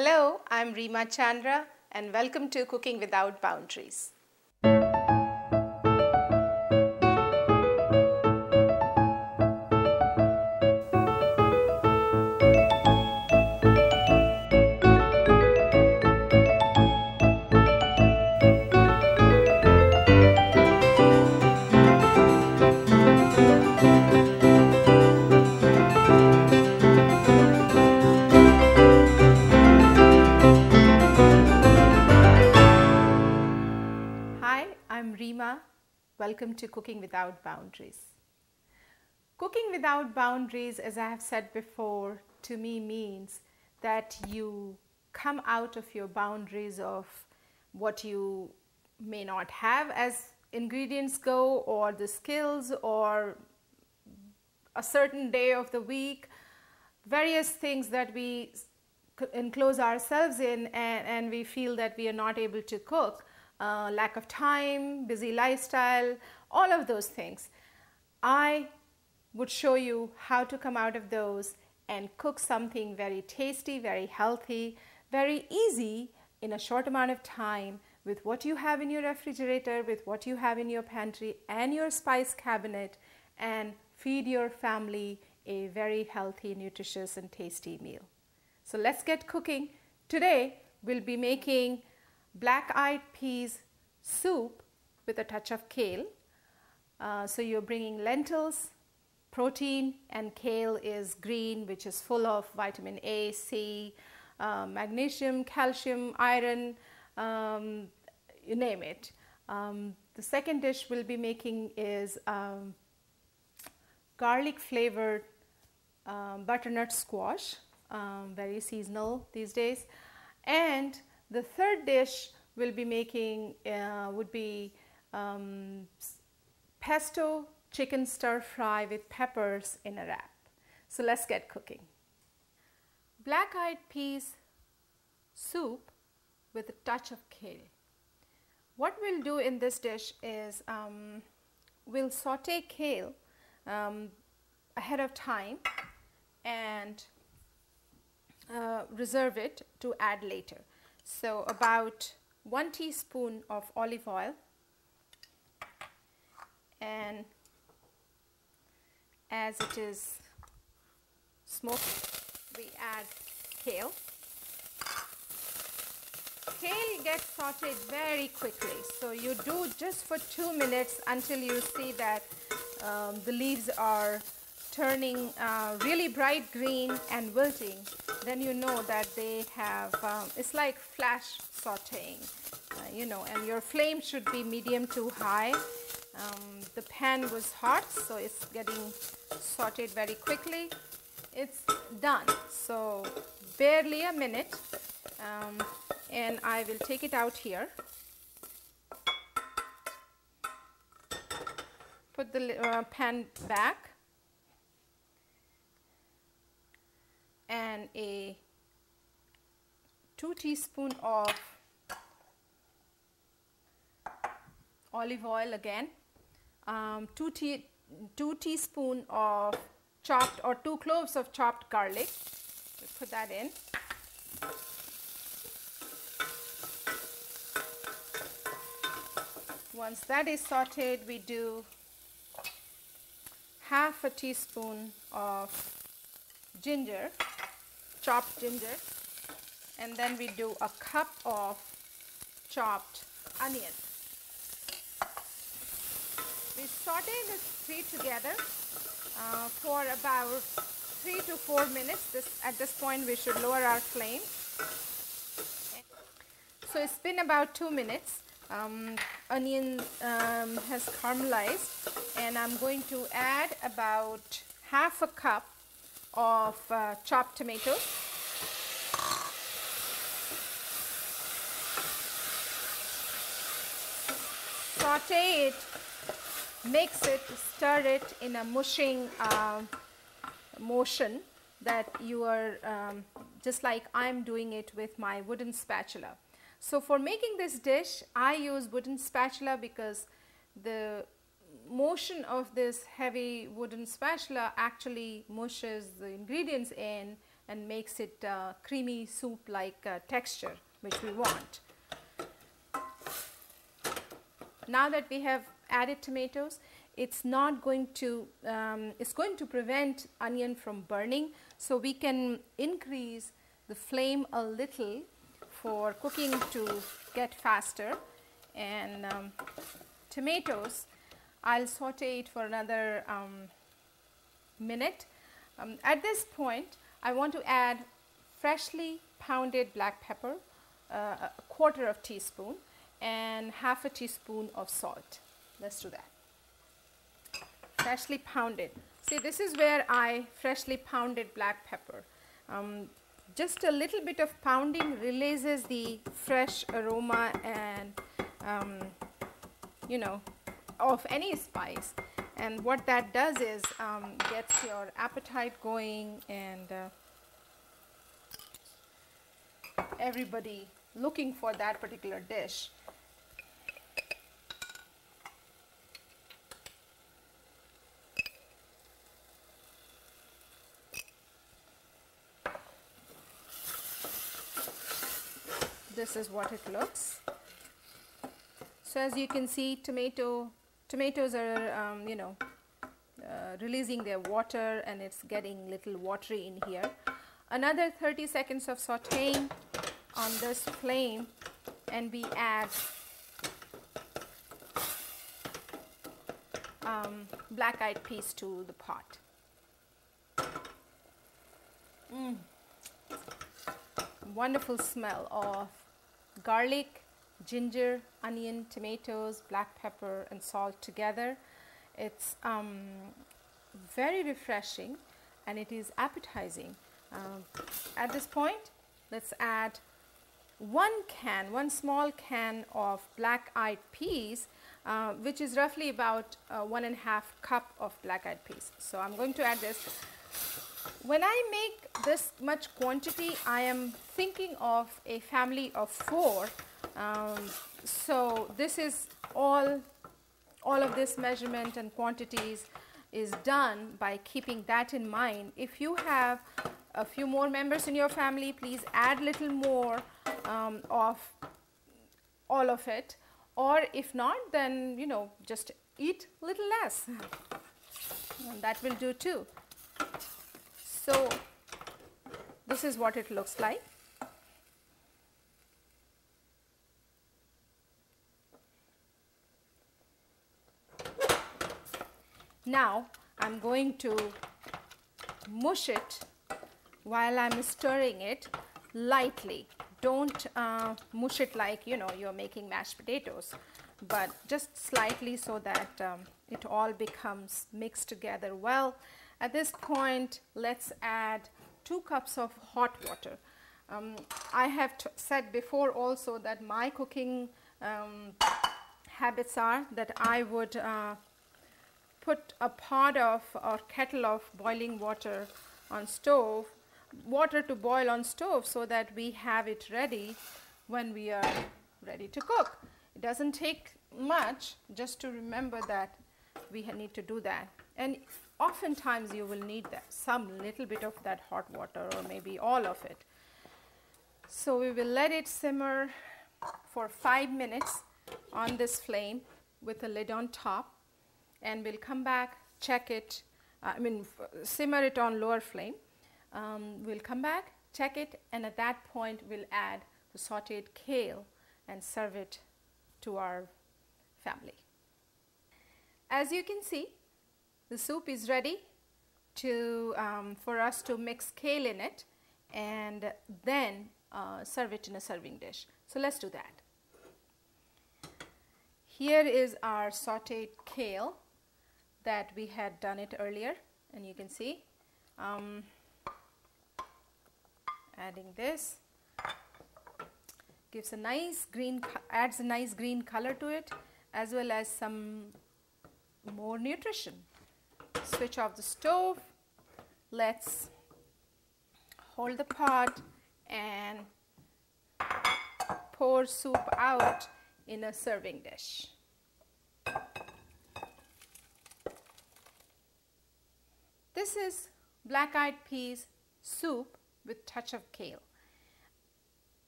Hello, I'm Reema Chandra and welcome to Cooking Without Boundaries. I'm Reema. Welcome to Cooking Without Boundaries. Cooking without boundaries, as I have said before, to me means that you come out of your boundaries of what you may not have as ingredients go, or the skills, or a certain day of the week, various things that we enclose ourselves in, and we feel that we are not able to cook. Lack of time, busy lifestyle, all of those things. I would show you how to come out of those and cook something very tasty, very healthy, very easy in a short amount of time with what you have in your refrigerator, with what you have in your pantry and your spice cabinet, and feed your family a very healthy, nutritious and tasty meal. So let's get cooking. Today we'll be making black-eyed peas soup with a touch of kale. So you're bringing lentils, protein, and kale is green, which is full of vitamin A, C, magnesium, calcium, iron, you name it. The second dish we'll be making is garlic flavored butternut squash, very seasonal these days. And the third dish we'll be making would be pesto chicken stir fry with peppers in a wrap. So let's get cooking. Black-eyed peas soup with a touch of kale. What we'll do in this dish is we'll saute kale ahead of time and reserve it to add later. So about 1 teaspoon of olive oil, and as it is smoking, we add kale. Kale gets sauteed very quickly, so you do just for 2 minutes until you see that the leaves are turning really bright green and wilting. Then you know that they have, it's like flash sauteing, and your flame should be medium to high. The pan was hot, so it's getting sauteed very quickly. It's done, so barely a minute, and I will take it out here. Put the pan back. And a 2 teaspoons of olive oil again, 2 teaspoons of chopped, or 2 cloves of chopped garlic. We put that in. Once that is sauteed, we do half a teaspoon of ginger, chopped ginger, and then we do a cup of chopped onion. We saute the three together for about 3 to 4 minutes. At this point we should lower our flame. So it's been about 2 minutes. Onion has caramelized, and I'm going to add about half a cup of chopped tomatoes. Saute it, mix it, stir it in a mushing motion that you are just like I'm doing it with my wooden spatula. So for making this dish, I use wooden spatula because the motion of this heavy wooden spatula actually mushes the ingredients in and makes it creamy soup like texture which we want. Now that we have added tomatoes, it's not going to it's going to prevent onion from burning, so we can increase the flame a little for cooking to get faster. And tomatoes, I'll saute it for another minute. At this point, I want to add freshly pounded black pepper, a quarter of teaspoon, and half a teaspoon of salt. Let's do that. Freshly pounded. See, this is where I freshly pounded black pepper. Just a little bit of pounding releases the fresh aroma and you know, of any spice, and what that does is gets your appetite going, and everybody looking for that particular dish. This is what it looks. So as you can see, tomatoes are you know, releasing their water, and it's getting little watery in here. Another 30 seconds of sauteing on this flame, and we add black-eyed peas to the pot. Wonderful smell of garlic, ginger, onion, tomatoes, black pepper, and salt together. It's very refreshing, and it is appetizing. At this point, let's add one small can of black-eyed peas, which is roughly about 1.5 cup of black-eyed peas. So I'm going to add this. When I make this much quantity, I am thinking of a family of 4. So this is all of this measurement and quantities is done by keeping that in mind. If you have a few more members in your family, please add little more of all of it, or if not, then you know, just eat little less. And that will do too. So this is what it looks like. Now I'm going to mush it while I'm stirring it lightly. Don't mush it like, you know, you're making mashed potatoes, but just slightly, so that it all becomes mixed together well. At this point, let's add 2 cups of hot water. I have said before also that my cooking habits are that I would put a pot of or kettle of boiling water on stove, water to boil on stove, so that we have it ready when we are ready to cook. It doesn't take much, just to remember that we need to do that. And oftentimes you will need that, some little bit of that hot water, or maybe all of it. So we will let it simmer for 5 minutes on this flame with a lid on top, and we'll come back, check it, simmer it on lower flame. We'll come back, check it, and at that point we'll add the sauteed kale and serve it to our family. As you can see, the soup is ready to for us to mix kale in it, and then serve it in a serving dish. So let's do that. Here is our sauteed kale that we had done it earlier, and you can see adding this gives a nice green, adds a nice green color to it, as well as some more nutrition. Switch off the stove. Let's hold the pot and pour soup out in a serving dish. This is black-eyed peas soup with touch of kale.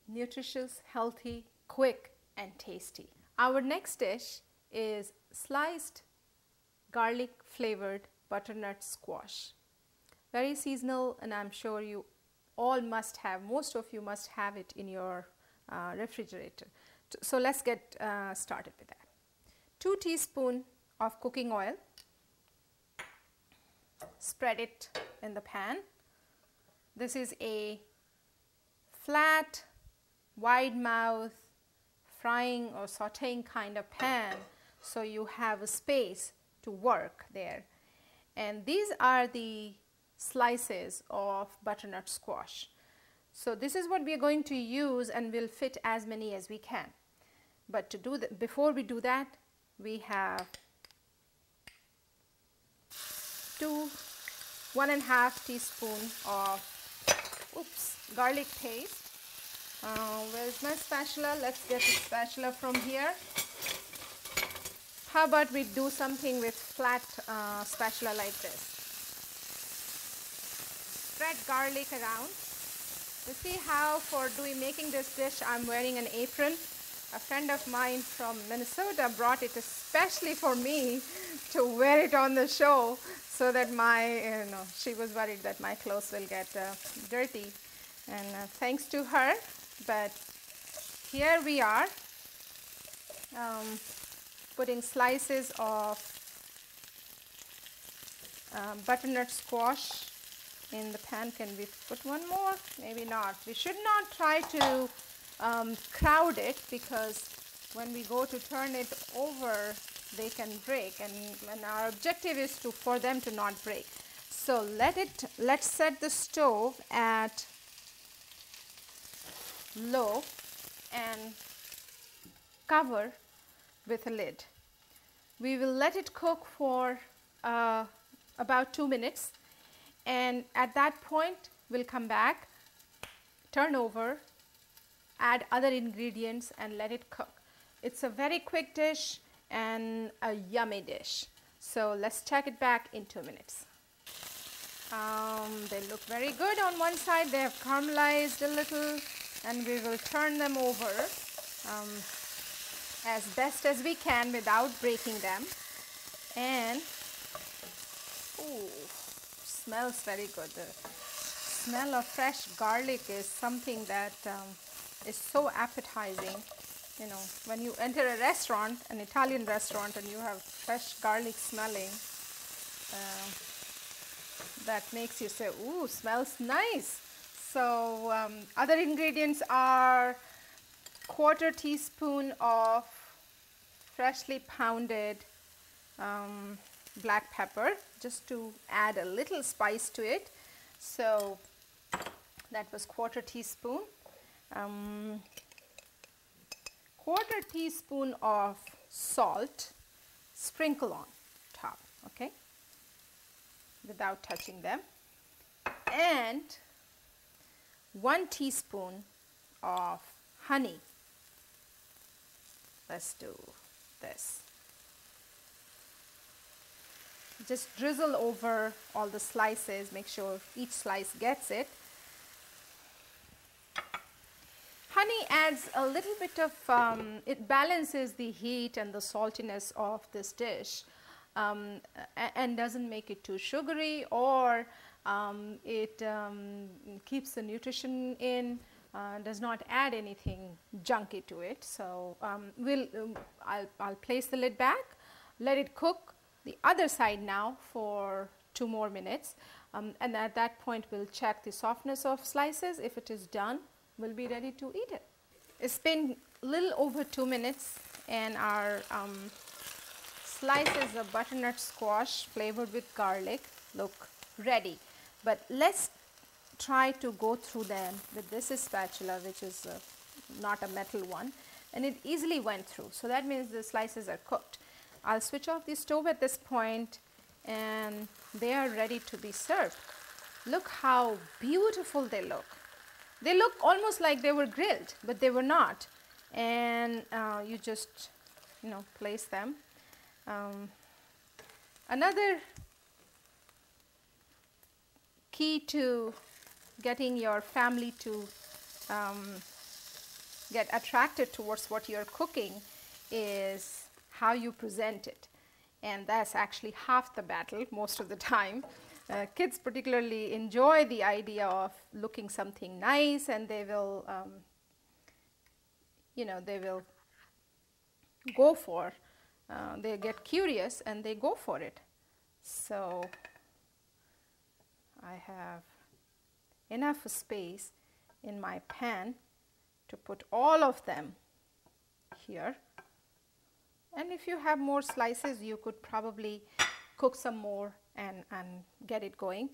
Nutritious, healthy, quick and tasty. Our next dish is sliced garlic flavored butternut squash. Very seasonal, and I'm sure you all must have, most of you must have it in your refrigerator. So let's get started with that. 2 teaspoons of cooking oil. Spread it in the pan. This is a flat, wide mouth frying or sauteing kind of pan, so you have a space to work there. And these are the slices of butternut squash. So this is what we are going to use, and we'll fit as many as we can. But to do that, before we do that, we have 1.5 teaspoons of garlic paste. Where's my spatula? Let's get the spatula from here. How about we do something with flat spatula like this? Spread garlic around. You see how for making this dish I'm wearing an apron? A friend of mine from Minnesota brought it especially for me to wear it on the show, so that she was worried that my clothes will get dirty. And thanks to her, but here we are putting slices of butternut squash in the pan. Can we put one more? Maybe not. We should not try to crowd it, because when we go to turn it over, they can break, and our objective is for them to not break. So let's set the stove at low and cover with a lid. We will let it cook for about 2 minutes, and at that point we'll come back, turn over, add other ingredients and let it cook. It's a very quick dish and a yummy dish. So let's check it back in 2 minutes. They look very good on one side. They have caramelized a little, and we will turn them over as best as we can without breaking them. And smells very good. The smell of fresh garlic is something that is so appetizing. You know, when you enter a restaurant, an Italian restaurant, and you have fresh garlic smelling, that makes you say, ooh, smells nice. So other ingredients are 1/4 teaspoon of freshly pounded black pepper, just to add a little spice to it. So that was 1/4 teaspoon. 1/4 teaspoon of salt, sprinkle on top, okay, without touching them, and 1 teaspoon of honey. Let's do this. Just drizzle over all the slices, make sure each slice gets it. Honey adds a little bit of, it balances the heat and the saltiness of this dish, and doesn't make it too sugary, or it keeps the nutrition in, does not add anything junky to it. So I'll place the lid back, let it cook the other side now for 2 more minutes, and at that point we'll check the softness of slices. If it is done, we'll be ready to eat it. It's been a little over 2 minutes, and our slices of butternut squash flavored with garlic look ready. But let's try to go through them with this spatula, which is not a metal one, and it easily went through. So that means the slices are cooked. I'll switch off the stove at this point, and they are ready to be served. Look how beautiful they look. They look almost like they were grilled, but they were not. And you just, place them. Another key to getting your family to get attracted towards what you're cooking is how you present it. And that's actually half the battle most of the time. Kids particularly enjoy the idea of looking something nice, and they will, they will go for, they get curious and they go for it. So I have enough space in my pan to put all of them here. And if you have more slices, you could probably cook some more and get it going.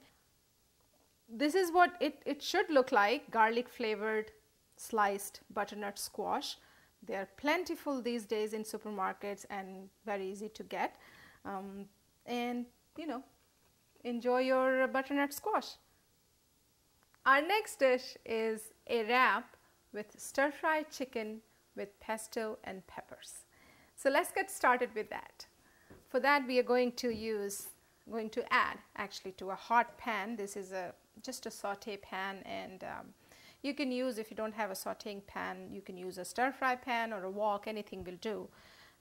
This is what it should look like, garlic flavored sliced butternut squash. They are plentiful these days in supermarkets and very easy to get. And enjoy your butternut squash. Our next dish is a wrap with stir-fried chicken with pesto and peppers. So let's get started with that. For that, we are going to add actually to a hot pan. This is just a saute pan, and you can use, if you don't have a sauteing pan, you can use a stir-fry pan or a wok. Anything will do.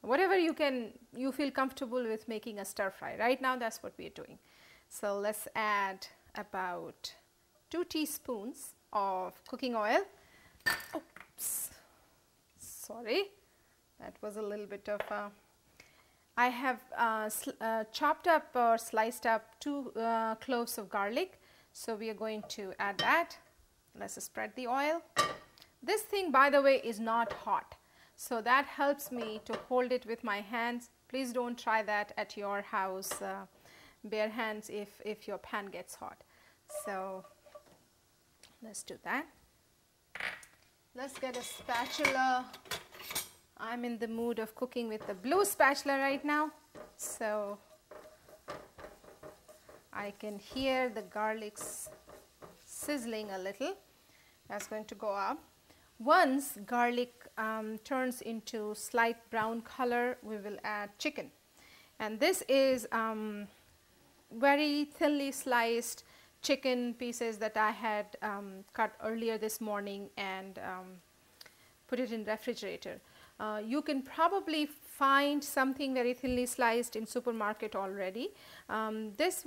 Whatever you feel comfortable with making a stir-fry. Right now, that's what we are doing. So let's add about 2 teaspoons of cooking oil. Oops, sorry, that was a little bit of I have chopped up or sliced up 2 cloves of garlic. So we are going to add that. Let's spread the oil. This thing, by the way, is not hot. So that helps me to hold it with my hands. Please don't try that at your house, bare hands, if your pan gets hot. So let's do that. Let's get a spatula. I'm in the mood of cooking with the blue spatula right now. So I can hear the garlic sizzling a little. That's going to go up. Once garlic turns into slight brown color, we will add chicken. And this is very thinly sliced chicken pieces that I had cut earlier this morning and put it in refrigerator. You can probably find something very thinly sliced in supermarket already. This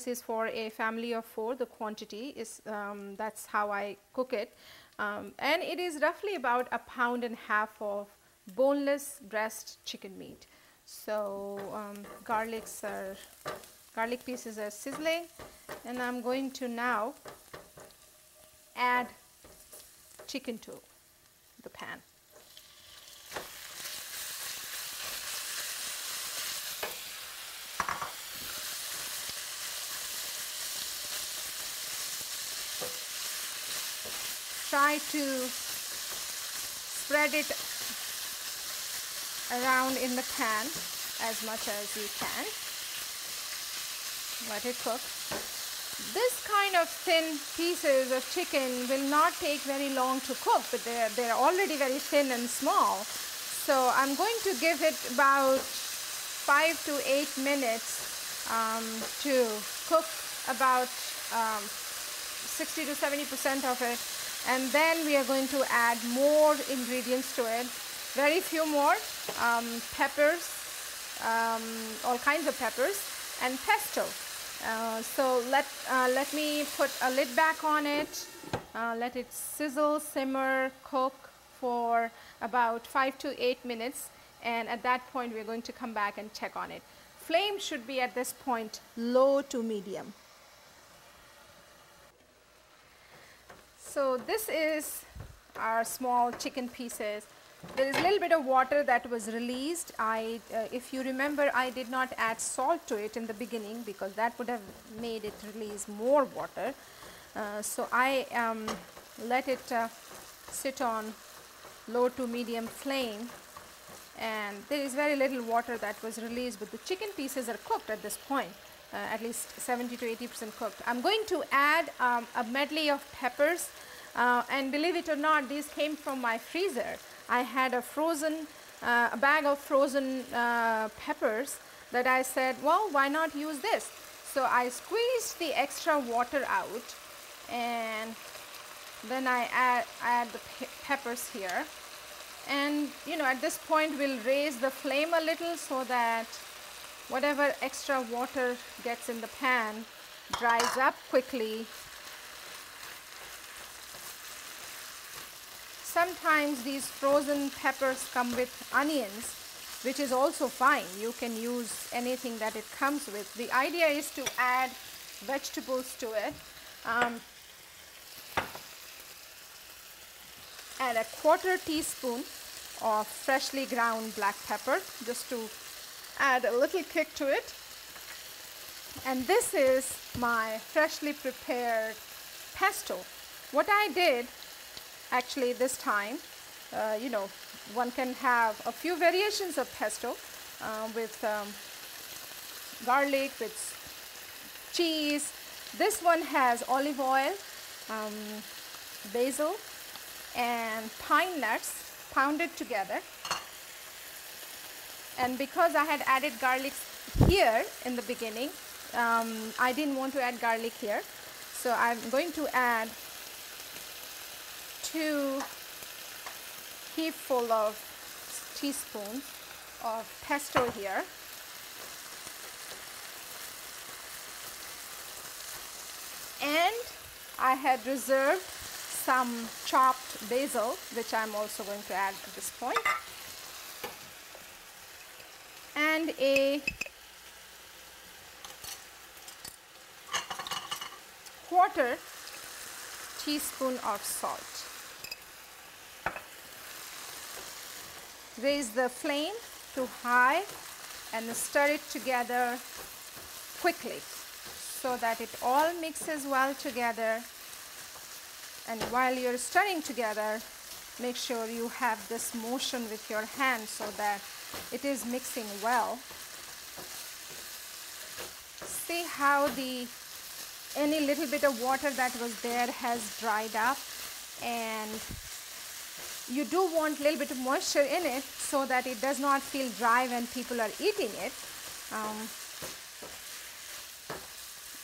is for a family of 4. The quantity is that's how I cook it, and it is roughly about 1.5 pounds of boneless breast chicken meat. So garlic pieces are sizzling, and I'm going to now add chicken to the pan. Try to spread it around in the pan as much as you can. Let it cook. This kind of thin pieces of chicken will not take very long to cook, but they're already very thin and small. So I'm going to give it about 5 to 8 minutes to cook about 60 to 70% of it. And then we are going to add more ingredients to it, very few more, peppers, all kinds of peppers, and pesto. So let me put a lid back on it, let it sizzle, simmer, cook for about 5 to 8 minutes, and at that point we're going to come back and check on it. Flame should be at this point low to medium. So this is our small chicken pieces. There is a little bit of water that was released. If you remember, I did not add salt to it in the beginning because that would have made it release more water. So I let it sit on low to medium flame, and there is very little water that was released, but the chicken pieces are cooked at this point. At least 70 to 80% cooked. I'm going to add a medley of peppers, and believe it or not, these came from my freezer. I had a bag of frozen peppers that I said, well, why not use this? So I squeezed the extra water out, and then I add the peppers here. And at this point we'll raise the flame a little so that whatever extra water gets in the pan dries up quickly. Sometimes these frozen peppers come with onions, which is also fine. You can use anything that it comes with. The idea is to add vegetables to it. Add a 1/4 teaspoon of freshly ground black pepper just to add a little kick to it. And this is my freshly prepared pesto. What I did actually this time, one can have a few variations of pesto with garlic, with cheese. This one has olive oil, basil, and pine nuts pounded together. And because I had added garlic here in the beginning, I didn't want to add garlic here, so I'm going to add 2 teaspoons of pesto here. And I had reserved some chopped basil, which I'm also going to add at this point, and a 1/4 teaspoon of salt. Raise the flame to high and stir it together quickly so that it all mixes well together. And while you're stirring together, make sure you have this motion with your hand so that it is mixing well. See how any little bit of water that was there has dried up, and you do want a little bit of moisture in it so that it does not feel dry when people are eating it.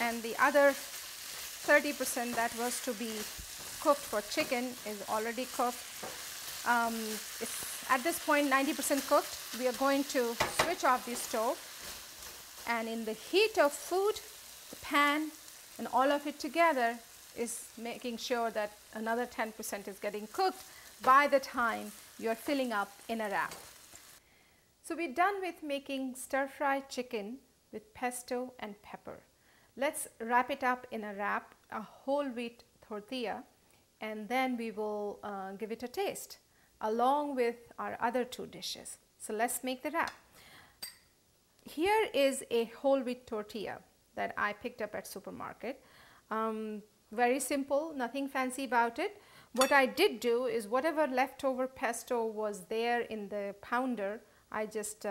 And the other 30% that was to be cooked for chicken is already cooked. It's at this point 90% cooked. We are going to switch off the stove, and in the heat of food, the pan and all of it together is making sure that another 10% is getting cooked by the time you're filling up in a wrap. So we're done with making stir-fried chicken with pesto and pepper. Let's wrap it up in a wrap, a whole wheat tortilla, and then we will give it a taste along with our other 2 dishes. So let's make the wrap. Here is a whole wheat tortilla that I picked up at supermarket. Very simple, nothing fancy about it. What I did do is whatever leftover pesto was there in the pounder, I just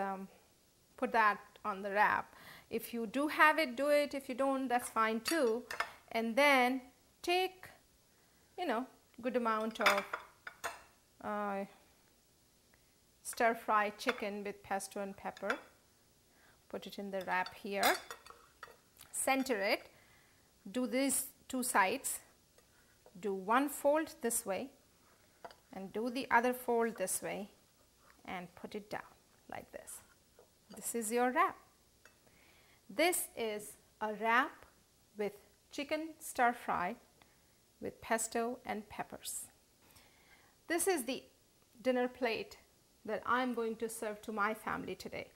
put that on the wrap. If you do have it, do it. If you don't, that's fine too. And then take, good amount of stir-fried chicken with pesto and pepper. Put it in the wrap here. Center it. Do these 2 sides. Do one fold this way and do the other fold this way and put it down like this. This is your wrap. This is a wrap with chicken stir-fried with pesto and peppers. This is the dinner plate that I'm going to serve to my family today.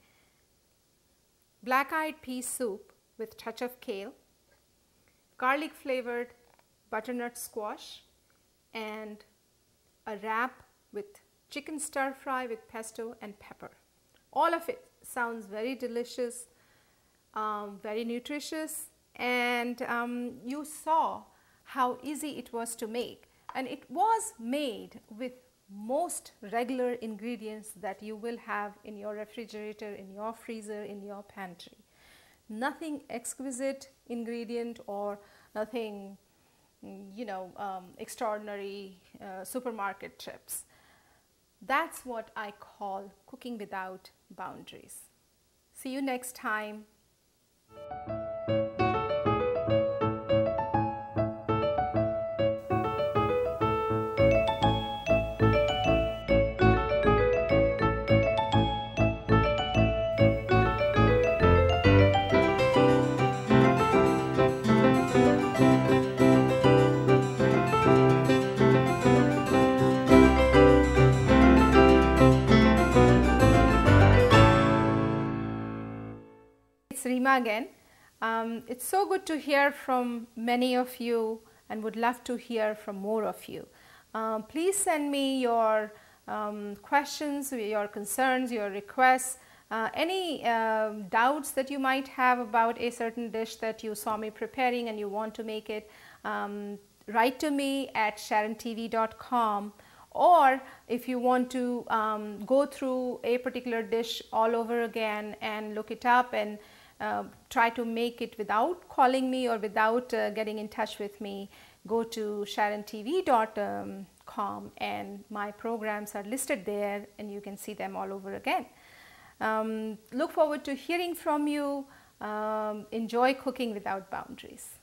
Black-eyed pea soup with touch of kale, garlic flavored butternut squash, and a wrap with chicken stir fry with pesto and pepper. All of it sounds very delicious, very nutritious, and you saw how easy it was to make, and it was made with most regular ingredients that you will have in your refrigerator, in your freezer, in your pantry. Nothing exquisite ingredient or nothing extraordinary supermarket trips. That's what I call cooking without boundaries. See you next time. Reema again. It's so good to hear from many of you and would love to hear from more of you. Please send me your questions, your concerns, your requests, any doubts that you might have about a certain dish that you saw me preparing and you want to make it. Write to me at sharontv.com, or if you want to go through a particular dish all over again and look it up and try to make it without calling me or without getting in touch with me, go to sharontv.com and my programs are listed there and you can see them all over again. Look forward to hearing from you. Enjoy cooking without boundaries.